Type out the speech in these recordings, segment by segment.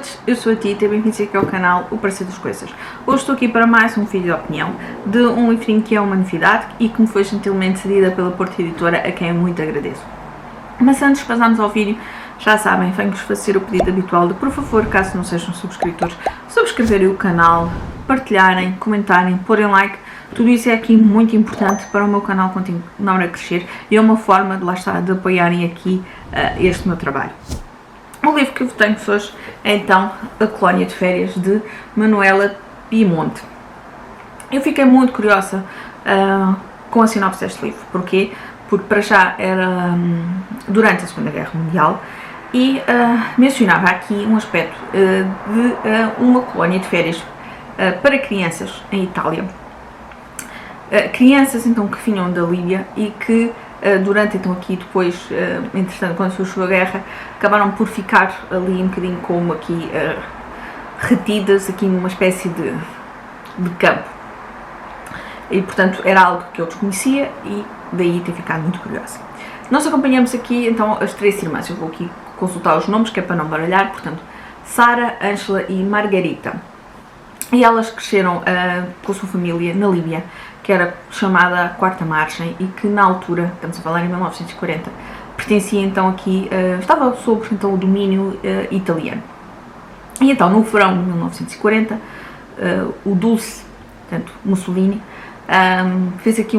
todos, eu sou a Tita e bem-vindos aqui ao canal O Parecer das Coisas. Hoje estou aqui para mais um vídeo de opinião de um livrinho que é uma novidade e que me foi gentilmente cedida pela Porto Editora, a quem eu muito agradeço. Mas antes de passarmos ao vídeo, já sabem, venho-vos fazer o pedido habitual de, por favor, caso não sejam subscritores, subscreverem o canal, partilharem, comentarem, porem like. Tudo isso é aqui muito importante para o meu canal continuar a crescer e é uma forma de, lá está, de apoiarem aqui este meu trabalho. O livro que eu tenho hoje é então A Colónia de Férias, de Manuela Piemonte. Eu fiquei muito curiosa com a sinopse deste livro. Porquê? Porque para já era durante a Segunda Guerra Mundial e mencionava aqui um aspecto de uma colónia de férias para crianças em Itália. Crianças então que vinham da Líbia e que durante então aqui depois, entretanto, quando surgiu a guerra, acabaram por ficar ali um bocadinho como aqui retidas aqui numa espécie de campo. E portanto era algo que eu desconhecia e daí ter ficado muito curiosa. Nós acompanhamos aqui então as três irmãs. Eu vou aqui consultar os nomes, que é para não baralhar. Portanto, Sara, Ângela e Margarita. E elas cresceram com a sua família na Líbia, que era chamada a Quarta Margem e que na altura, estamos a falar em 1940, pertencia então aqui, estava sob então o domínio italiano. E então no verão de 1940, o Dulce, portanto Mussolini, fez aqui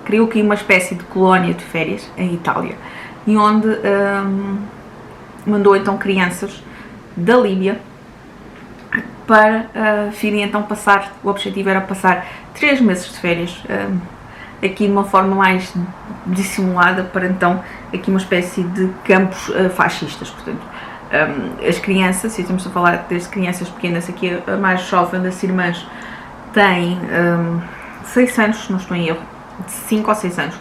criou aqui uma espécie de colónia de férias em Itália, e onde mandou então crianças da Líbia para virem então passar, o objetivo era passar 3 meses de férias, aqui de uma forma mais dissimulada, para então aqui uma espécie de campos fascistas. Portanto, as crianças, se estamos a falar desde crianças pequenas, aqui a mais jovem das irmãs tem 6 anos, se não estou em erro, de 5 ou 6 anos,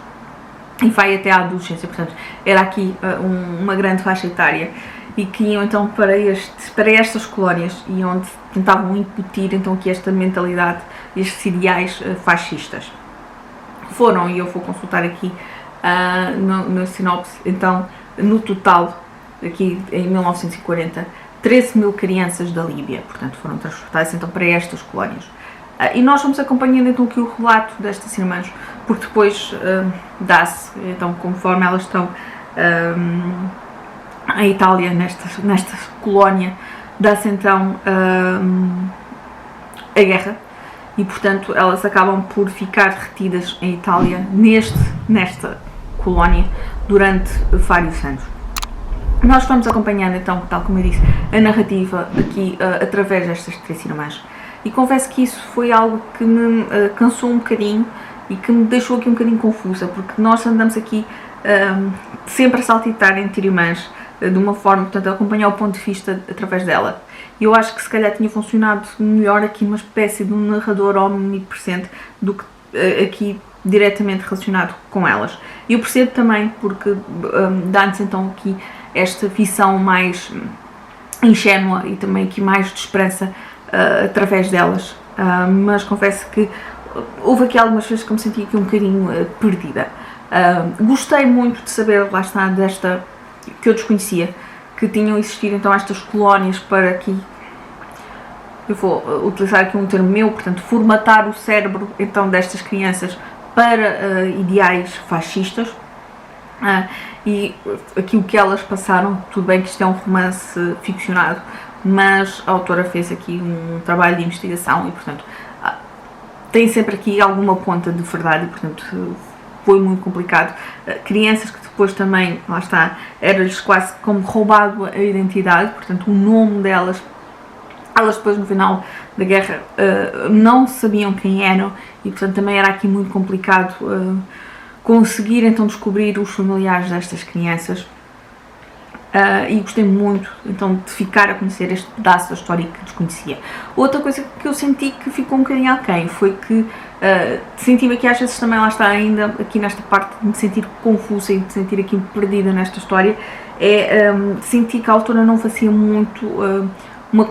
e vai até à adolescência. Portanto, era aqui uma grande faixa etária, e que iam então para estas colónias e onde tentavam incutir então aqui esta mentalidade, estes ideais fascistas. Foram, e eu vou consultar aqui no sinopse, então no total, aqui em 1940, 13 mil crianças da Líbia, portanto foram transportadas então para estas colónias. E nós vamos acompanhando então aqui o relato destas irmãs, porque depois dá-se, então conforme elas estão a Itália, nesta colónia, dá-se então a guerra e portanto elas acabam por ficar retidas em Itália, nesta colónia, durante vários anos. Nós vamos acompanhando então, tal como eu disse, a narrativa aqui através destas três irmãs, e confesso que isso foi algo que me cansou um bocadinho e que me deixou aqui um bocadinho confusa, porque nós andamos aqui sempre a saltitar entre irmãs, de uma forma, portanto, a acompanhar o ponto de vista através dela. E eu acho que se calhar tinha funcionado melhor aqui uma espécie de um narrador omnipresente do que aqui diretamente relacionado com elas. E eu percebo também porque dá-nos então aqui esta visão mais ingênua e também aqui mais de esperança através delas, mas confesso que houve aqui algumas vezes que eu me senti aqui um bocadinho perdida. Gostei muito de saber, lá está, desta que eu desconhecia, que tinham existido então estas colónias para aqui, eu vou utilizar aqui um termo meu, portanto, formatar o cérebro então destas crianças para ideais fascistas, e aqui o que elas passaram, tudo bem que isto é um romance ficcionado, mas a autora fez aqui um trabalho de investigação e portanto tem sempre aqui alguma ponta de verdade e portanto foi muito complicado. Crianças que depois também, lá está, era-lhes quase como roubado a identidade, portanto o nome delas, elas depois no final da guerra não sabiam quem eram e portanto também era aqui muito complicado conseguir então descobrir os familiares destas crianças. E gostei muito então de ficar a conhecer este pedaço da história que desconhecia. Outra coisa que eu senti que ficou um bocadinho aquém foi que senti-me aqui às vezes também, lá está, ainda aqui nesta parte de me sentir confusa e de me sentir aqui perdida nesta história, senti que a autora não fazia muito uma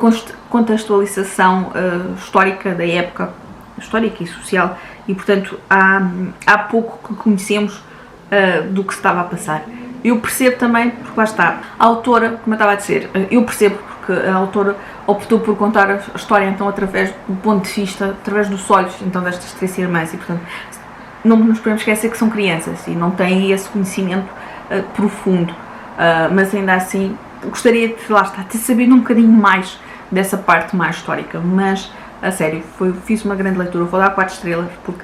contextualização histórica da época, histórica e social, e portanto há pouco que conhecemos do que se estava a passar. Eu percebo também, porque lá está, a autora, como eu estava a dizer, eu percebo porque a autora optou por contar a história então através do ponto de vista, através dos olhos então destas 3 irmãs e portanto não nos podemos esquecer que são crianças e não têm esse conhecimento profundo, mas ainda assim gostaria de, lá está, ter sabido um bocadinho mais dessa parte mais histórica, mas a sério, fiz uma grande leitura, vou dar 4 estrelas porque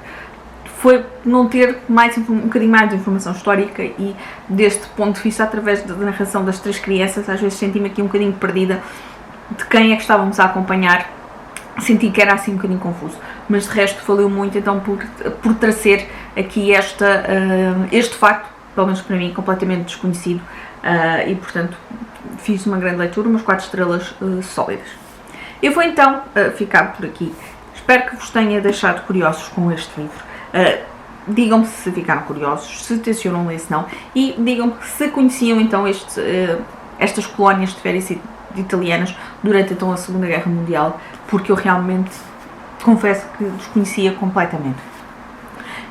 foi não ter um bocadinho mais de informação histórica e deste ponto de vista, através da narração das 3 crianças, às vezes senti-me aqui um bocadinho perdida de quem é que estávamos a acompanhar, senti que era assim um bocadinho confuso, mas de resto valeu muito então por trazer aqui este facto, pelo menos para mim, completamente desconhecido, e portanto fiz uma grande leitura, umas 4 estrelas sólidas. Eu vou então ficar por aqui, espero que vos tenha deixado curiosos com este livro. Digam-me se ficaram curiosos, se tencionam ler, se não, e digam-me se conheciam então estas colónias de férias italianas durante então a Segunda Guerra Mundial, porque eu realmente confesso que desconhecia completamente.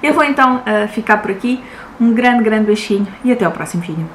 Eu vou então ficar por aqui, um grande beijinho e até ao próximo vídeo.